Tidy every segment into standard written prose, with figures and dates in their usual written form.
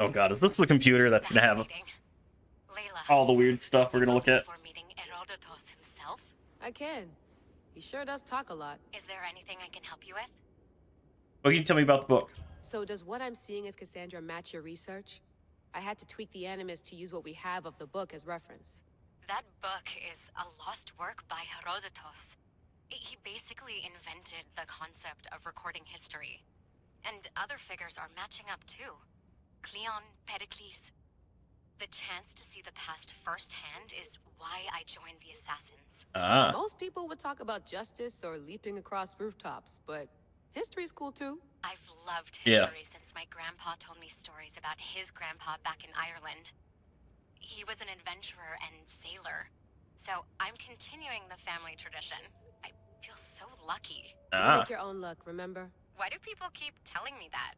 Oh god, is this the computer that's gonna have Layla, all the weird stuff we're gonna look at? for meeting Herodotus himself? I can. He sure does talk a lot. Is there anything I can help you with? What can you tell me about the book? So does what I'm seeing as Cassandra match your research? I had to tweak the animus to use what we have of the book as reference. That book is a lost work by Herodotus. He basically invented the concept of recording history. And other figures are matching up too. Cleon, Pericles. The chance to see the past firsthand is why I joined the Assassins. Ah, Most people would talk about justice or leaping across rooftops, but history's cool too. I've loved yeah. history since my grandpa told me stories about his grandpa back in Ireland. He was an adventurer and sailor. So I'm continuing the family tradition. I feel so lucky. You Ah. make your own luck, remember? Why do people keep telling me that?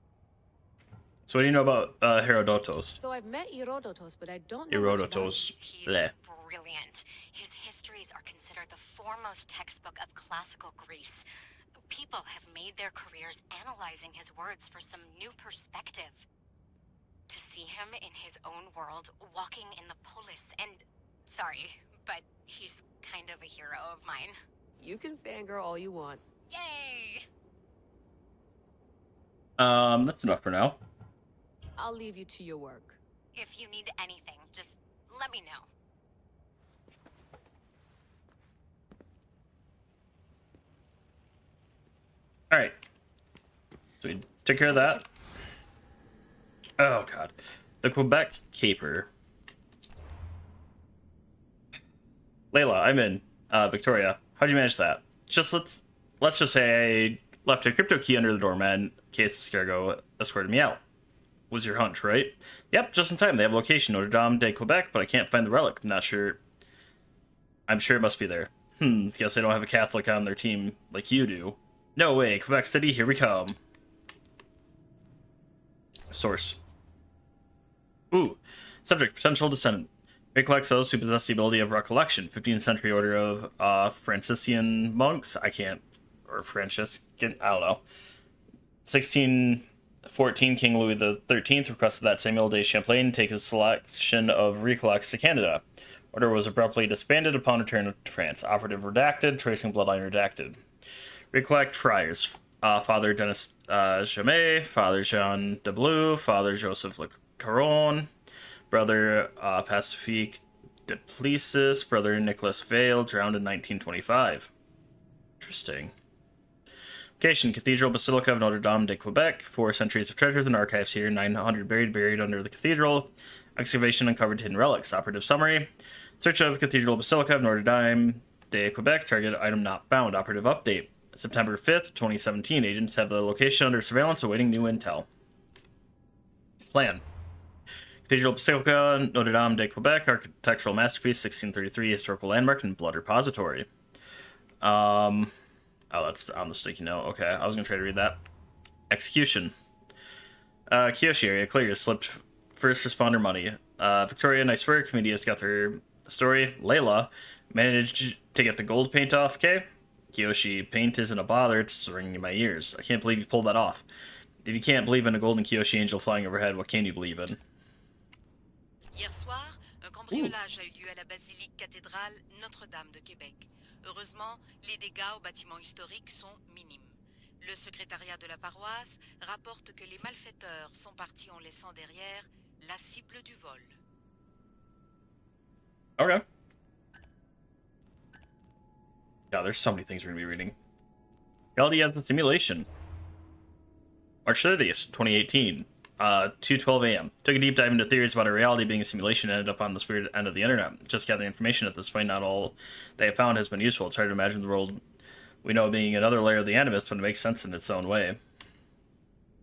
So what do you know about Herodotus? So I've met Herodotus, but I don't know much about him. Herodotus. He's Bleh. brilliant. His histories are considered the foremost textbook of classical Greece. People have made their careers analyzing his words for some new perspective. To see him in his own world, walking in the polis, and... Sorry, but he's kind of a hero of mine. You can fangirl all you want. Yay! That's enough for now. I'll leave you to your work. If you need anything, just let me know. Alright. So we took care of that. Oh god. The Quebec Caper. Layla, I'm in. Victoria, how'd you manage that? Let's just say I left a crypto key under the doormat in case Scargo escorted me out. Was your hunch, right? Yep, just in time. They have a location, Notre Dame de Quebec, but I can't find the relic. I'm not sure. I'm sure it must be there. Guess they don't have a Catholic on their team like you do. No way, Quebec City, here we come. Source. Ooh. Subject, potential descendant. Recollects those who possess the ability of recollection. 15th century order of Franciscan monks. I can't... Or Franciscan... I don't know. 1614, King Louis XIII requested that Samuel de Champlain take his selection of recollects to Canada. Order was abruptly disbanded upon return to France. Operative redacted, tracing bloodline redacted. Recollect friars. Father Denis Jamet, Father Jean de Bleu, Father Joseph Le Caron, Brother Pacifique de Plessis, Brother Nicholas Vale, drowned in 1925. Interesting. Location, Cathedral Basilica of Notre Dame de Quebec. 4 centuries of treasures and archives here. 900 buried under the cathedral. Excavation uncovered hidden relics. Operative summary. Search of Cathedral Basilica of Notre Dame de Quebec. Target item not found. Operative update. September 5th, 2017. Agents have the location under surveillance awaiting new intel. Plan. Cathedral Basilica, Notre Dame de Quebec, architectural masterpiece, 1633, historical landmark, and blood repository. Oh, that's on the sticky note. Okay, I was gonna try to read that. Execution. Kyoshi area clear. Slipped first responder money. Victoria, nice work. Media's got their story. Layla managed to get the gold paint off. Okay. Kyoshi, paint isn't a bother. It's ringing in my ears. I can't believe you pulled that off. If you can't believe in a golden Kyoshi angel flying overhead, what can you believe in? Hier soir, un cambriolage a eu lieu à la basilique cathédrale Notre-Dame de Québec. Heureusement, les dégâts au bâtiment historique sont minimes. Le secrétariat de la paroisse rapporte que les malfaiteurs sont partis en laissant derrière la cible du vol. Okay. God, there's so many things we're gonna be reading. Reality as a simulation. March 30th, 2018. 2:12 a.m. Took a deep dive into theories about our reality being a simulation and ended up on this weird end of the internet. Just gathering information at this point, not all they have found has been useful. It's hard to imagine the world we know being another layer of the animus, but it makes sense in its own way.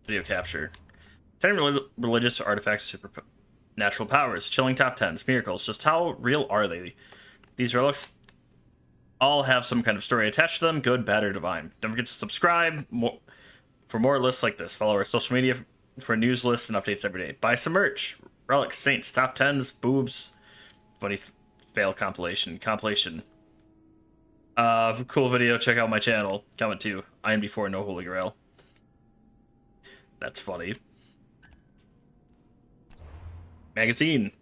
Video capture. 10 religious artifacts, supernatural powers, chilling top 10s, miracles. Just how real are they? These relics all have some kind of story attached to them, good, bad, or divine. Don't forget to subscribe for more lists like this. Follow our social media for news lists and updates every day. Buy some merch. Relics, saints, top 10s, boobs, funny fail compilation. Cool video. Check out my channel. Comment too. I am before no holy grail. That's funny. Magazine.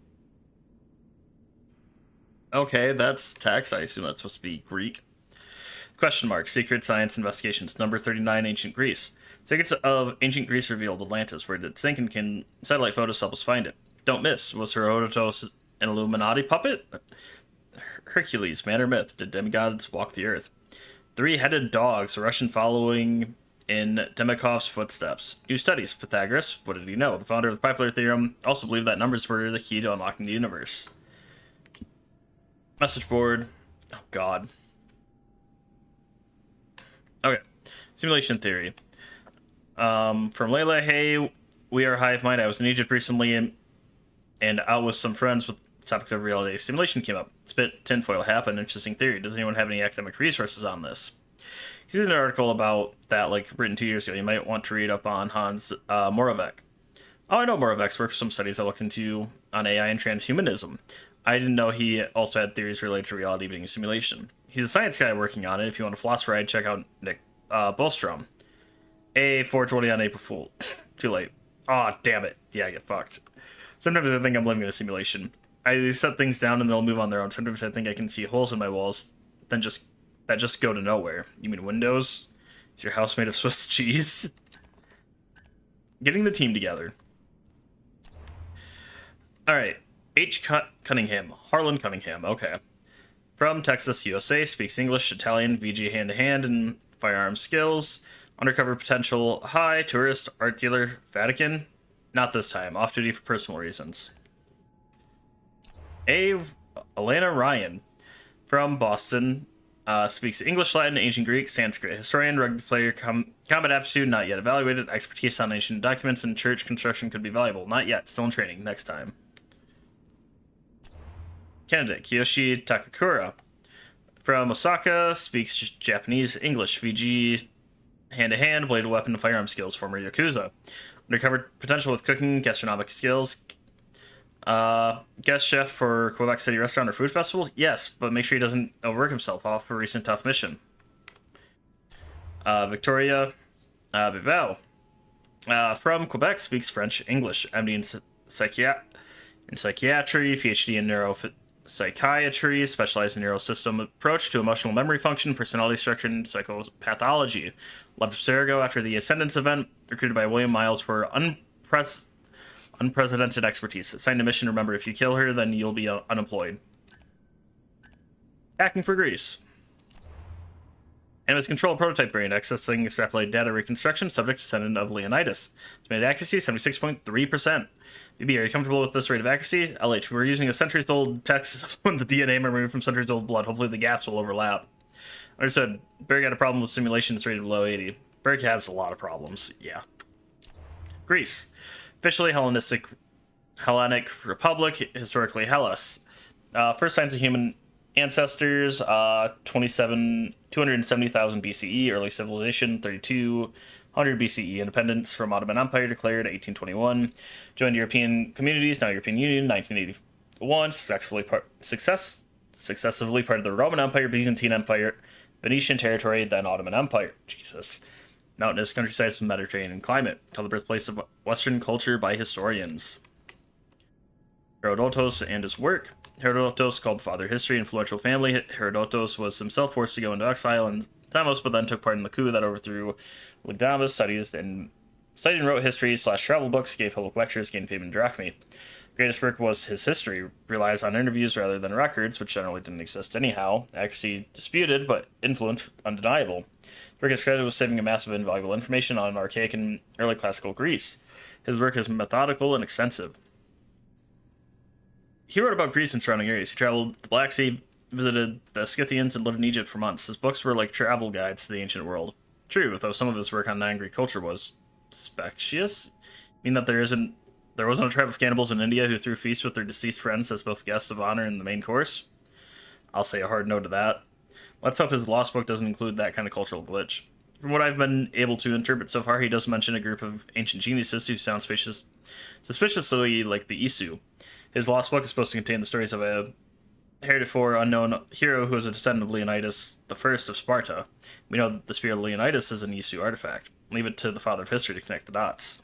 Okay, that's text. I assume that's supposed to be Greek. Question mark. Secret Science Investigations. Number 39, Ancient Greece. Secrets of Ancient Greece revealed Atlantis. Where did it sink, and can satellite photos help us find it? Don't miss. Was Herodotus an Illuminati puppet? Hercules, man or myth? Did demigods walk the earth? Three-headed dogs, a Russian following in Demikov's footsteps. New studies. Pythagoras, what did he know? The founder of the popular theorem also believed that numbers were the key to unlocking the universe. Message board. Oh, God. Okay. Simulation theory. From Layla, hey, we are Hive Mind. I was in Egypt recently and out with some friends with the topic of reality simulation came up. Spit tinfoil happened. Interesting theory. Does anyone have any academic resources on this? Here's an article about that, like, written 2 years ago. You might want to read up on Hans Moravec. Oh, I know Moravec's worked for some studies I looked into on AI and transhumanism. I didn't know he also had theories related to reality being a simulation. He's a science guy working on it. If you want a philosopher, I'd check out Nick Bostrom. A 420 on April Fool. Too late. Aw, oh, damn it. Yeah, I get fucked. Sometimes I think I'm living in a simulation. I set things down and they'll move on their own. Sometimes I think I can see holes in my walls that just go to nowhere. You mean windows? Is your house made of Swiss cheese? Getting the team together. Alright. Cunningham. Harlan Cunningham. Okay. From Texas, USA. Speaks English, Italian, VG hand-to-hand, and firearms skills. Undercover potential high. Tourist, art dealer, Vatican. Not this time. Off-duty for personal reasons. Alana Ryan. From Boston. Speaks English, Latin, Ancient Greek, Sanskrit. Historian, rugby player, combat aptitude, not yet evaluated. Expertise on ancient documents and church construction could be valuable. Not yet. Still in training. Next time. Candidate, Kiyoshi Takakura. From Osaka, speaks Japanese, English, VG, hand-to-hand, bladed weapon, and firearm skills, former Yakuza. Undercover potential with cooking, gastronomic skills. Guest chef for Quebec City Restaurant or Food Festival? Yes, but make sure he doesn't overwork himself off a recent tough mission. Victoria Bibel. From Quebec, speaks French, English, MD in psychiatry, PhD in neuropsychiatry, specialized in neurosystem approach to emotional memory function, personality structure, and psychopathology. Left Serigo after the Ascendance event, recruited by William Miles for unprecedented expertise. Assigned a mission, remember, if you kill her, then you'll be unemployed. Hacking for Greece. And with control prototype variant, accessing extrapolated data reconstruction, subject descendant of Leonidas. Estimated accuracy, 76.3%. BB, are you comfortable with this rate of accuracy? LH, we're using a centuries-old text when the DNA removed from centuries-old blood. Hopefully the gaps will overlap. Understood. Berg had a problem with simulations rated below 80. Berg has a lot of problems. Yeah. Greece. Officially Hellenic Republic, historically Hellas. First signs of human ancestors, 270,000 BCE, early civilization, 3200 BCE, independence from Ottoman Empire declared 1821, joined European communities, now European Union, 1981, successively part of the Roman Empire, Byzantine Empire, Venetian territory, then Ottoman Empire. Jesus. Mountainous countrysides with Mediterranean climate. Tell the birthplace of Western culture by historians. Herodotus and his work. Herodotus, called Father History, influential family. Herodotus was himself forced to go into exile in Samos, but then took part in the coup that overthrew Lycidamas, studied and wrote history/travel books, gave public lectures, gained fame in drachmae. Greatest work was his history, relies on interviews rather than records, which generally didn't exist anyhow. Accuracy disputed, but influence undeniable. His work is credited with saving a massive and valuable information on archaic and early classical Greece. His work is methodical and extensive. He wrote about Greece and surrounding areas. He traveled the Black Sea, visited the Scythians, and lived in Egypt for months. His books were like travel guides to the ancient world. True, though some of his work on non-Greek culture was specious. I mean that there wasn't a tribe of cannibals in India who threw feasts with their deceased friends as both guests of honor and the main course. I'll say a hard no to that. Let's hope his lost book doesn't include that kind of cultural glitch. From what I've been able to interpret so far, he does mention a group of ancient geniuses who sound suspiciously like the Isu. His lost book is supposed to contain the stories of a heretofore unknown hero who was a descendant of Leonidas I of Sparta. We know that the spear of Leonidas is an Isu artifact. Leave it to the father of history to connect the dots.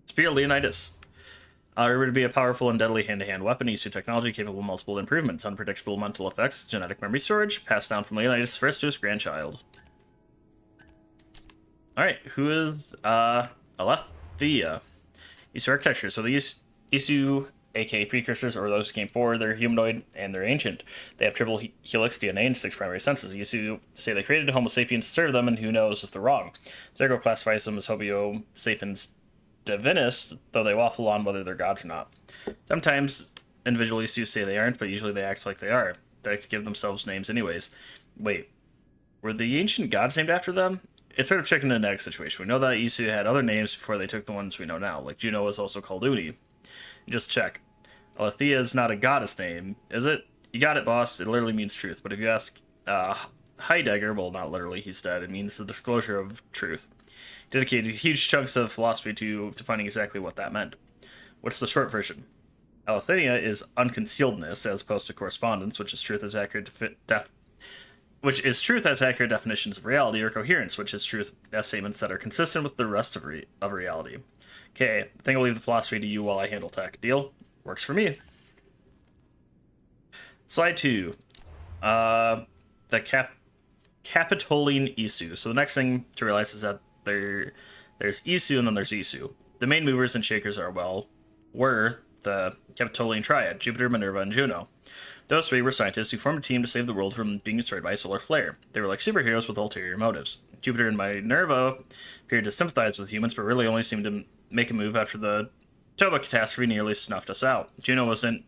Spear of Leonidas. Rumored to be a powerful and deadly hand-to-hand weapon, Isu technology capable of multiple improvements, unpredictable mental effects, genetic memory storage, passed down from Leonidas first to his grandchild. Alright, who is Alethea? Isu architecture. So the Isu, aka precursors, or those who came forward, they're humanoid and they're ancient. They have triple helix DNA and 6 primary senses. Isu say they created Homo sapiens to serve them, and who knows if they're wrong. Zergo classifies them as Homo sapiens divinis, though they waffle on whether they're gods or not. Sometimes individual Isu say they aren't, but usually they act like they are. They like to give themselves names anyways. Wait, were the ancient gods named after them? It's sort of chicken and egg situation. We know that Isu had other names before they took the ones we know now, like Juno was also called Uni. Just check. Alethea is not a goddess name, is it? You got it, boss. It literally means truth. But if you ask Heidegger, well, not literally, he's dead. It means the disclosure of truth. Dedicated huge chunks of philosophy to defining exactly what that meant. What's the short version? Alethea is unconcealedness, as opposed to correspondence, which is truth as accurate definitions of reality, or coherence, which is truth as statements that are consistent with the rest of reality. Okay, I think I'll leave the philosophy to you while I handle tech. Deal? Works for me. Slide 2. The Capitoline Isu. So the next thing to realize is that there's Isu and then there's Isu. The main movers and shakers were the Capitoline Triad, Jupiter, Minerva, and Juno. Those three were scientists who formed a team to save the world from being destroyed by a solar flare. They were like superheroes with ulterior motives. Jupiter and Minerva appeared to sympathize with humans, but really only seemed to make a move after the Toba catastrophe nearly snuffed us out. Juno wasn't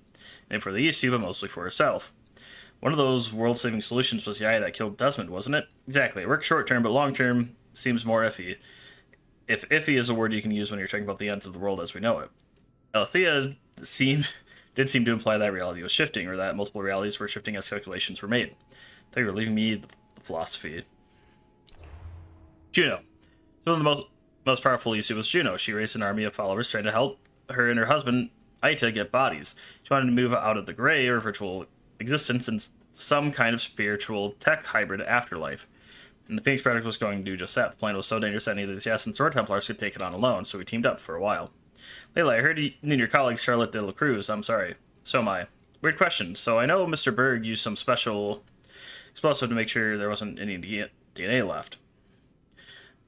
in it for the Isu, but mostly for herself. One of those world-saving solutions was the eye that killed Desmond, wasn't it? Exactly. It worked short-term, but long-term seems more iffy. If iffy is a word you can use when you're talking about the ends of the world as we know it. Alethea did seem to imply that reality was shifting, or that multiple realities were shifting as calculations were made. I thought you were leaving me the philosophy. Juno. So one of the most powerful Isu was Juno. She raised an army of followers trying to help her and her husband, Aita, get bodies. She wanted to move out of the gray, or virtual existence, in some kind of spiritual tech hybrid afterlife. And the Phoenix Project was going to do just that. The plan was so dangerous that neither the Assassins or Templars could take it on alone, so we teamed up for a while. Layla, I heard you and your colleague Charlotte de la Cruz. I'm sorry. So am I. Weird question. So I know Mr. Berg used some special explosive to make sure there wasn't any DNA left.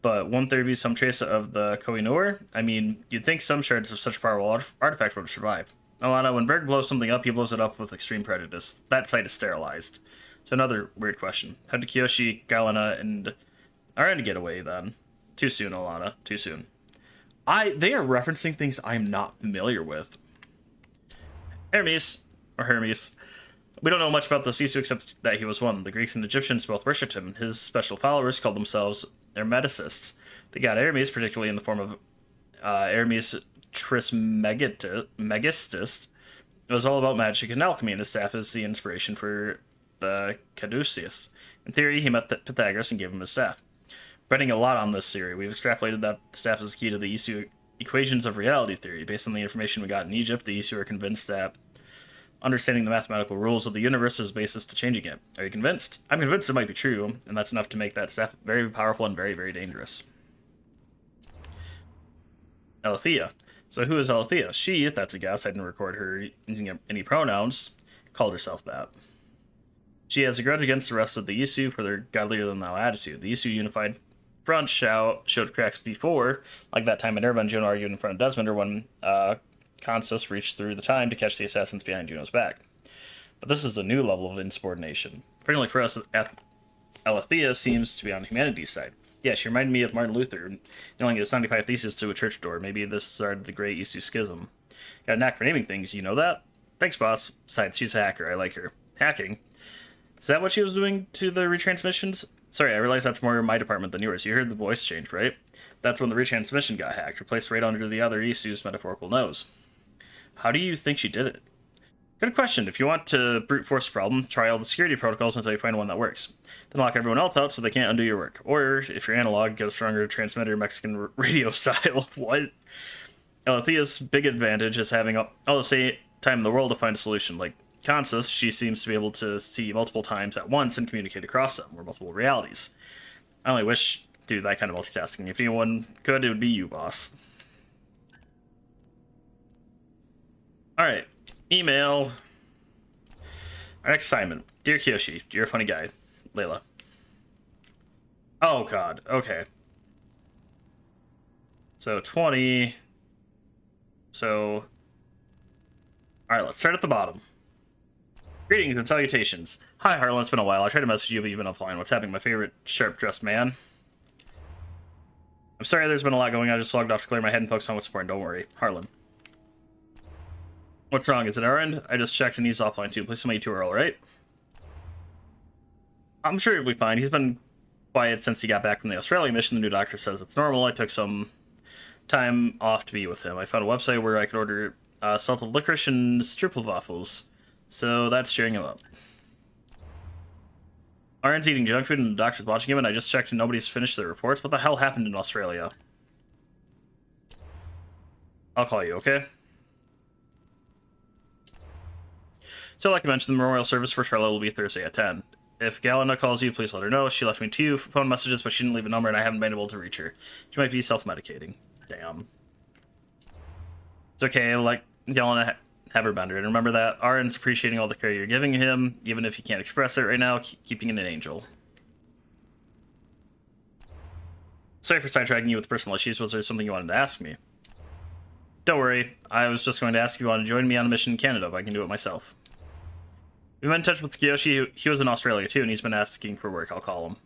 But won't there be some trace of the Kohinoor? I mean, you'd think some shards of such powerful artifact would survive. Alana, when Berg blows something up, he blows it up with extreme prejudice. That site is sterilized. So another weird question. How did Kiyoshi, Galena, and Arena get away then? Too soon, Alana. Too soon. They are referencing things I'm not familiar with. Hermes. We don't know much about the Sisu except that he was one. The Greeks and Egyptians both worshipped him. His special followers called themselves Hermeticists. The god Hermes, particularly in the form of Hermes Trismegistus, was all about magic and alchemy, and his staff is the inspiration for the Caduceus. In theory, he met Pythagoras and gave him his staff. Betting a lot on this theory, we've extrapolated that the staff is the key to the Isu equations of reality theory. Based on the information we got in Egypt, the Isu are convinced that understanding the mathematical rules of the universe is the basis to changing it. Are you convinced? I'm convinced it might be true, and that's enough to make that staff very powerful and very, very dangerous. Alethea. So who is Alethea? She, if that's a guess, I didn't record her using any pronouns, called herself that. She has a grudge against the rest of the Isu for their godlier-than-thou attitude. The Isu unified front showed cracks before, like that time Minerva and Juno argued in front of Desmond, or when Consus reached through the time to catch the assassins behind Juno's back. But this is a new level of insubordination. Fortunately for us, Alethea seems to be on humanity's side. Yeah, she reminded me of Martin Luther, nailing his 95 Thesis to a church door. Maybe this started the Great Isu Schism. Got a knack for naming things, you know that? Thanks, boss. Besides, she's a hacker. I like her. Hacking? Is that what she was doing to the retransmissions? Sorry, I realize that's more my department than yours. You heard the voice change, right? That's when the retransmission got hacked, replaced right under the other Isu's metaphorical nose. How do you think she did it? Good question. If you want to brute force the problem, try all the security protocols until you find one that works. Then lock everyone else out so they can't undo your work. Or, if you're analog, get a stronger transmitter Mexican radio style. What? Alethea's big advantage is having all the same time in the world to find a solution. Like Consus, she seems to be able to see multiple times at once and communicate across them, or multiple realities. I only wish to do that kind of multitasking. If anyone could, it would be you, boss. Alright. Email. Our next assignment. Dear Kiyoshi, you're a funny guy. Layla. Oh, God. Okay. So, 20. So... Alright, let's start at the bottom. Greetings and salutations. Hi, Harlan. It's been a while. I tried to message you, but you've been offline. What's happening, my favorite sharp-dressed man? I'm sorry there's been a lot going on. I just logged off to clear my head and focus on what's important. Don't worry. Harlan. What's wrong? Is it our end? I just checked and he's offline too. Please tell me too early, right? I'm sure he'll be fine. He's been quiet since he got back from the Australia mission. The new doctor says it's normal. I took some time off to be with him. I found a website where I could order salted licorice and stroopwafels. So that's cheering him up. Aaron's eating junk food and the doctor's watching him, and I just checked and nobody's finished their reports. What the hell happened in Australia? I'll call you, okay? So, like I mentioned, the memorial service for Charlotte will be Thursday at 10. If Galena calls you, please let her know. She left me 2 phone messages, but she didn't leave a number, and I haven't been able to reach her. She might be self-medicating. Damn. It's okay, like Galena, have her bender. And remember that Aaron's appreciating all the care you're giving him, even if he can't express it right now, keeping it an angel. Sorry for sidetracking you with personal issues. Was there something you wanted to ask me? Don't worry. I was just going to ask if you want to join me on a mission in Canada, but I can do it myself. We've been in touch with Kiyoshi. He was in Australia too, and he's been asking for work. I'll call him.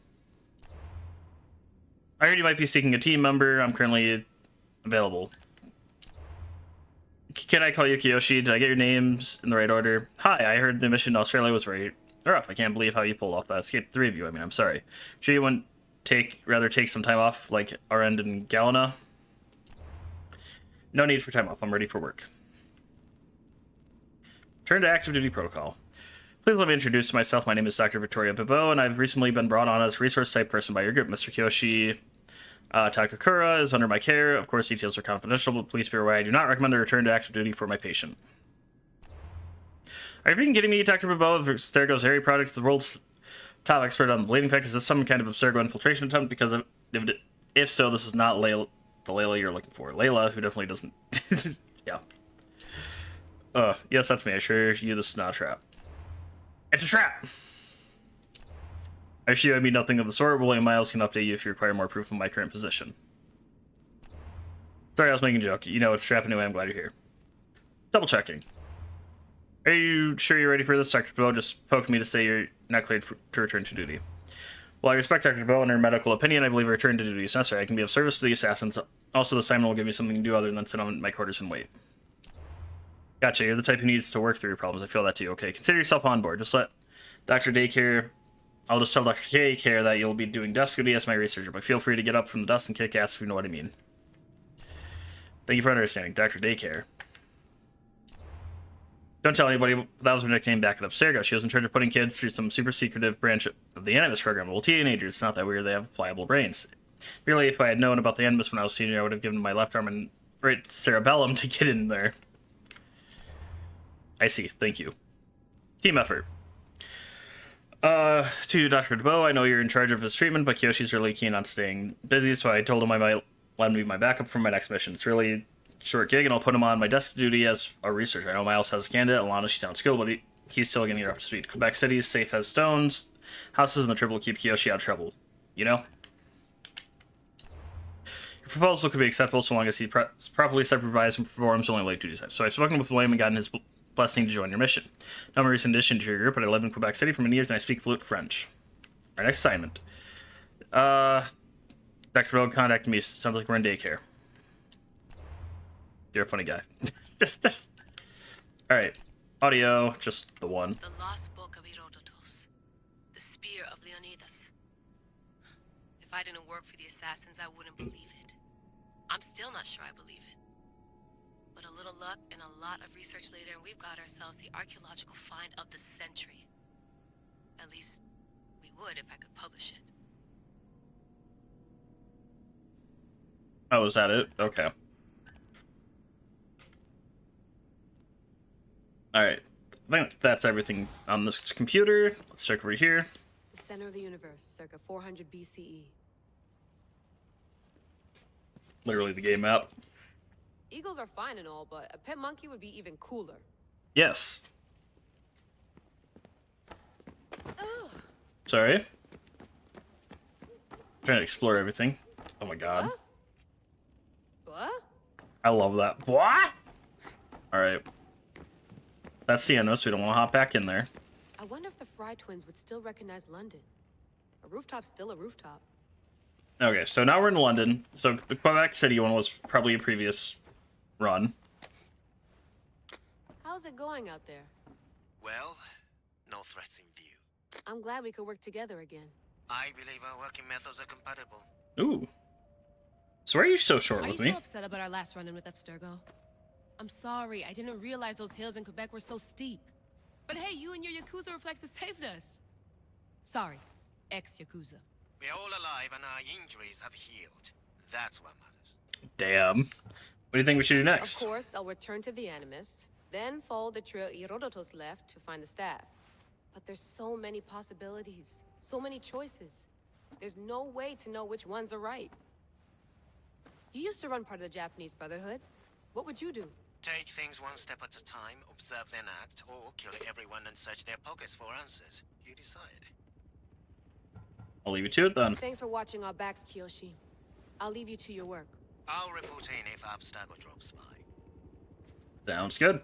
I heard you might be seeking a team member. I'm currently available. Can I call you Kiyoshi? Did I get your names in the right order? Hi, I heard the mission in Australia was very rough. I can't believe how you pulled off that. Escape the 3 of you. I mean, I'm sorry. Sure you wouldn't rather take some time off like our end in Galena? No need for time off. I'm ready for work. Turn to active duty protocol. Please let me introduce myself. My name is Dr. Victoria BWAAH, and I've recently been brought on as resource-type person by your group. Mr. Kiyoshi Takakura is under my care. Of course, details are confidential, but please be aware I do not recommend a return to active duty for my patient. Are you freaking kidding me, Dr. BWAAH? Abstergo's Harry product is the world's top expert on the bleeding effect. Is this some kind of Abstergo infiltration attempt? Because if so, this is not the Layla you're looking for. Layla, who definitely doesn't... yeah. Yes, that's me. I assure you this is not a trap. It's a trap! I assure you I mean nothing of the sort. William Miles can update you if you require more proof of my current position. Sorry, I was making a joke. You know it's a trap anyway. I'm glad you're here. Double checking. Are you sure you're ready for this? Dr. BWAAH just poked me to say you're not cleared to return to duty. Well, I respect Dr. BWAAH and her medical opinion. I believe a return to duty is necessary. I can be of service to the assassins. Also, the assignment will give me something to do other than sit on my quarters and wait. Gotcha. You're the type who needs to work through your problems. I feel that too. Okay, consider yourself on board. Just let Dr. Daycare... I'll just tell Dr. Daycare that you'll be doing desk duty as my researcher, but feel free to get up from the dust and kick ass if you know what I mean. Thank you for understanding, Dr. Daycare. Don't tell anybody that was her nickname back at Abstergo. She was in charge of putting kids through some super secretive branch of the Animus program. Well, teenagers, it's not that weird. They have pliable brains. Really, if I had known about the Animus when I was a teenager, I would have given my left arm and right cerebellum to get in there. I see. Thank you. Team effort. To Dr. BWAAH, I know you're in charge of his treatment, but Kiyoshi's really keen on staying busy, so I told him I might let him be my backup for my next mission. It's really a short gig, and I'll put him on my desk duty as a researcher. I know Miles has a candidate, Alana, she sounds skilled, but he's still getting her up to speed. Quebec City is safe as stones. Houses in the triple keep Kiyoshi out of trouble. You know? Your proposal could be acceptable so long as he properly supervised and performs only late duties. So I've spoken with William and gotten his blessing to join your mission. Now I'm a recent addition to your group, but I live in Quebec City for many years and I speak fluent French. Our next assignment. Dr. BWAAH contacted me. Sounds like we're in daycare. You're a funny guy. just. Alright. Audio, just the one. The lost book of Herodotus. The spear of Leonidas. If I didn't work for the assassins, I wouldn't believe it. I'm still not sure I believe it. But a little luck and a lot of research later, and we've got ourselves the archaeological find of the century. At least, we would if I could publish it. Oh, is that it? Okay. Alright. I think that's everything on this computer. Let's check over here. The center of the universe, circa 400 BCE. Literally the game map. Eagles are fine and all, but a pet monkey would be even cooler. Yes. Sorry. Trying to explore everything. Oh my god. What? I love that. What? Alright. That's the end of us. We don't want to hop back in there. I wonder if the Fry twins would still recognize London. A rooftop's still a rooftop. Okay, so now we're in London. So the Quebec City one was probably a previous run. How's it going out there? Well, no threats in view. I'm glad we could work together again. I believe our working methods are compatible. Ooh. So why are you so short Are you with me? still upset about our last run-in with Abstergo? I'm sorry, I didn't realize those hills in Quebec were so steep. But hey, you and your Yakuza reflexes saved us. Sorry, ex-Yakuza. We're all alive and our injuries have healed. That's what matters. Damn. What do you think we should do next? Of course, I'll return to the Animus, then follow the trail Herodotus left to find the staff. But there's so many possibilities, so many choices. There's no way to know which ones are right. You used to run part of the Japanese Brotherhood. What would you do? Take things one step at a time, observe then act, or kill everyone and search their pockets for answers. You decide. I'll leave you to it then. Thanks for watching our backs, Kiyoshi. I'll leave you to your work. I'll report in if Abstergo drops by. Sounds good.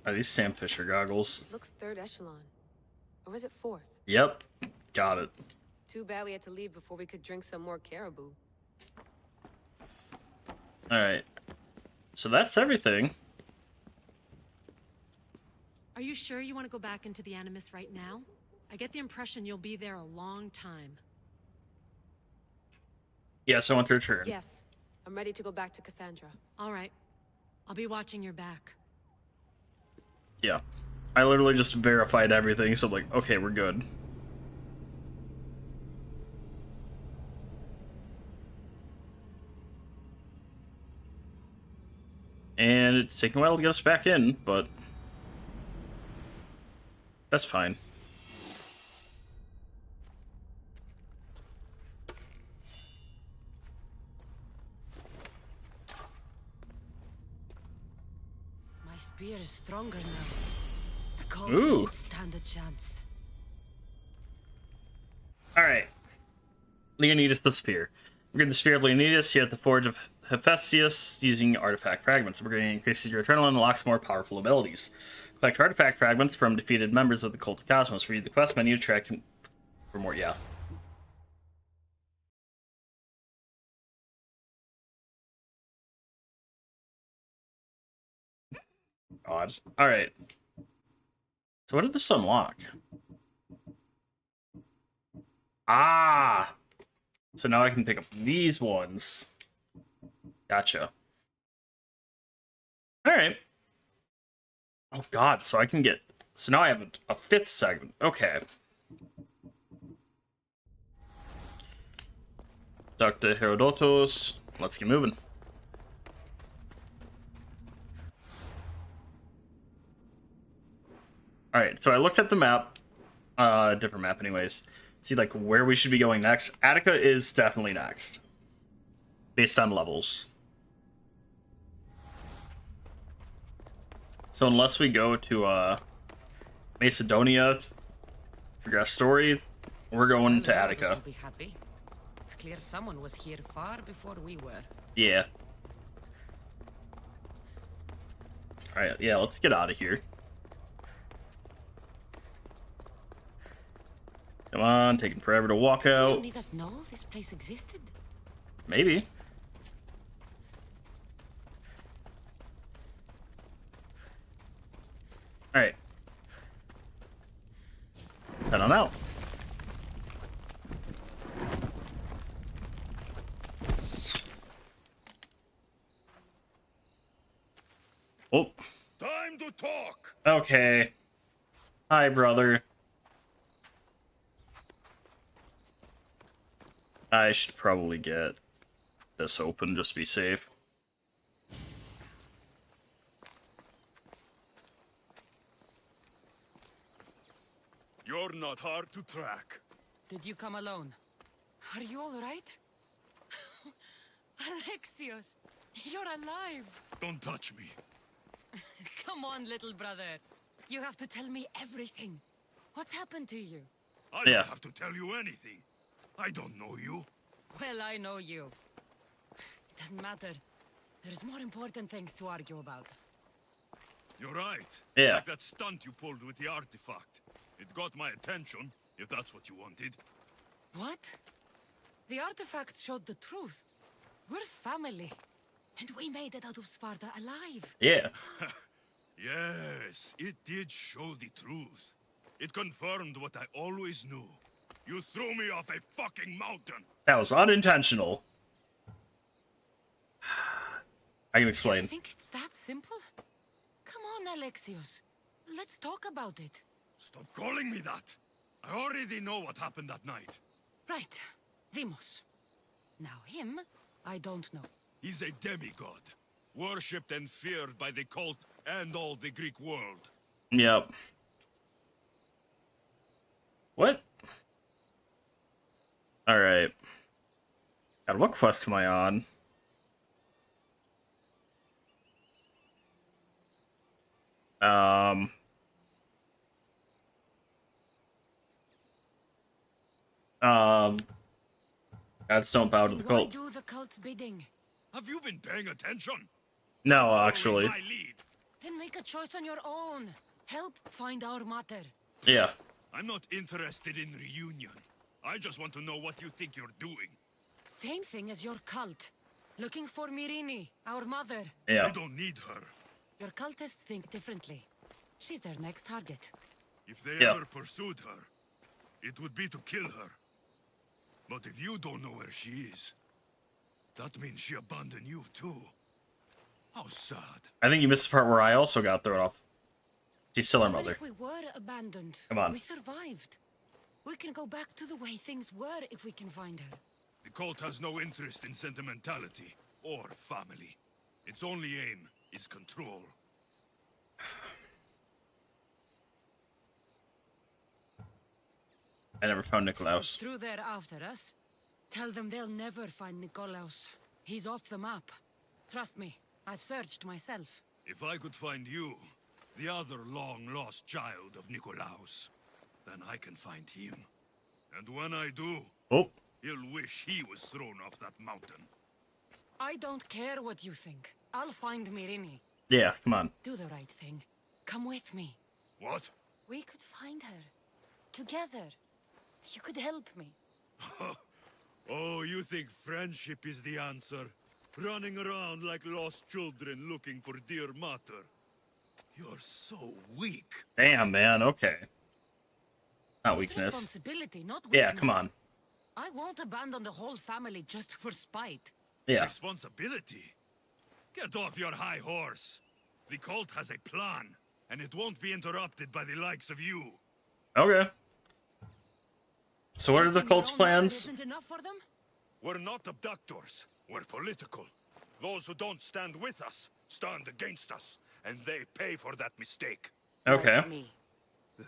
Are these Sam Fisher goggles? Looks third echelon. Or is it fourth? Yep. Got it. Too bad we had to leave before we could drink some more caribou. Alright. So that's everything. Are you sure you want to go back into the Animus right now? I get the impression you'll be there a long time. Yes, I want to return. Yes, I'm ready to go back to Cassandra. All right. I'll be watching your back. Yeah. I literally just verified everything, so I'm like, okay, we're good. And it's taking a while to get us back in, but that's fine. My spear is stronger now. The cult Ooh. won't stand a chance. Alright. Leonidas the Spear. We're getting the Spear of Leonidas here at the Forge of Hephaestus using artifact fragments. We're going to increase your adrenaline and unlocks more powerful abilities. Collect artifact fragments from defeated members of the Cult of Cosmos. Read the quest menu to track for more. Yeah. Odd. Alright. So what did this unlock? Ah! So now I can pick up these ones. Gotcha. Alright. Oh god, so I can get... So now I have a fifth segment. Okay. Dr. Herodotus. Let's get moving. Alright, so I looked at the map. Different map anyways. See, like, where we should be going next. Attica is definitely next. Based on levels. So unless we go to, Macedonia, progress story, we're going to Attica. Will be happy. It's clear someone was here far before we were. Yeah. Alright, yeah, let's get out of here. Come on, taking forever to walk out. Leonidas know this place existed? Maybe. Alright. Head on out. Oh. Time to talk. Okay. Hi, brother. I should probably get this open just to be safe. You're not hard to track. Did you come alone? Are you all right? Alexios, you're alive. Don't touch me. Come on, little brother. You have to tell me everything. What's happened to you? I Yeah. don't have to tell you anything. I don't know you. Well, I know you. It doesn't matter. There's more important things to argue about. You're right. Yeah. Like that stunt you pulled with the artifact. It got my attention, if that's what you wanted. What? The artifact showed the truth. We're family. And we made it out of Sparta alive. Yeah. Yes, it did show the truth. It confirmed what I always knew. You threw me off a fucking mountain. That was unintentional. I can You explain. think it's that simple? Come on, Alexios. Let's talk about it. Stop calling me that. I already know what happened that night. Right. Demos. Now him, I don't know. He's a demigod, worshipped and feared by the cult and all the Greek world. Yep. What? Alright. God, what quest am I on? Gods don't bow to the Why cult. do the cult's bidding? Have you been paying attention? No, Following actually. my lead. Then make a choice on your own. Help find our mater. Yeah. I'm not interested in reunion. I just want to know what you think you're doing. Same thing as your cult. Looking for Myrini, our mother. I Yeah. don't need her. Your cultists think differently. She's their next target. If they Yeah. ever pursued her, it would be to kill her. But if you don't know where she is, that means she abandoned you too. How sad. I think you missed the part where I also got thrown off. She's still our Even mother. if we were abandoned, Come on. we survived. We can go back to the way things were if we can find her. The cult has no interest in sentimentality or family. Its only aim is control. I never found If Nikolaus. through there after us, tell them they'll never find Nikolaus. He's off the map. Trust me, I've searched myself. If I could find you, the other long-lost child of Nikolaus, then I can find him. And when I do, Oh. he'll wish he was thrown off that mountain. I don't care what you think. I'll find Myrini. Yeah, come on. Do the right thing. Come with me. What? We could find her. Together. You could help me. Oh, you think friendship is the answer? Running around like lost children looking for dear mater. You're so weak. Damn, man. Okay. Not It's weakness. responsibility, not weakness. Yeah, come on. I won't abandon the whole family just for spite. Yeah. Responsibility? Get off your high horse. The cult has a plan, and it won't be interrupted by the likes of you. Okay. So what are the Thinking your cult's own mother plans? Isn't enough for them? We're not abductors. We're political. Those who don't stand with us stand against us, and they pay for that mistake. Okay. Like me.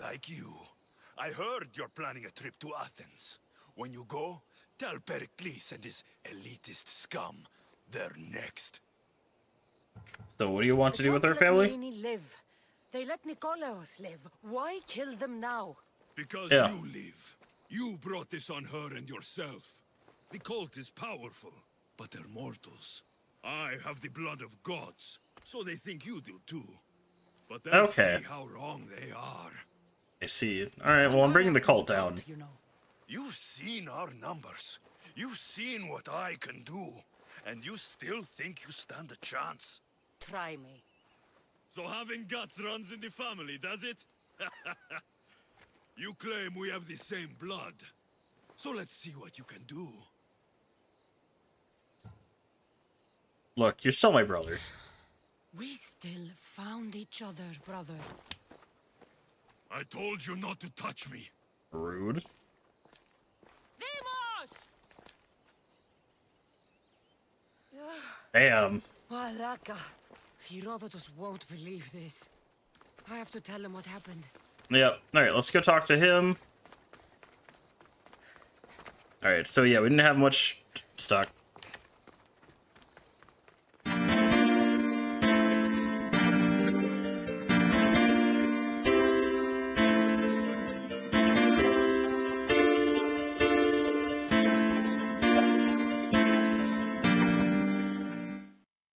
Like you. I heard you're planning a trip to Athens. When you go, tell Pericles and his elitist scum they're next. So what do you want to They do with our don't let family? Myrini live. They let Nikolaos live. Why kill them now? Because Yeah. you live. You brought this on her and yourself. The cult is powerful, but they're mortals. I have the blood of gods, so they think you do too. But they'll Okay. see how wrong they are. I see. Alright, well, I'm bringing the cult down. You know. You've seen our numbers. You've seen what I can do. And you still think you stand a chance? Try me. So having guts runs in the family, does it? You claim we have the same blood. So let's see what you can do. Look, you're still my brother. We still found each other, brother. I told you not to touch me. Rude. Demos! Damn. Malaka. Herodotus won't believe this. I have to tell him what happened. Yep. Alright, let's go talk to him. All right, so yeah, we didn't have much stock.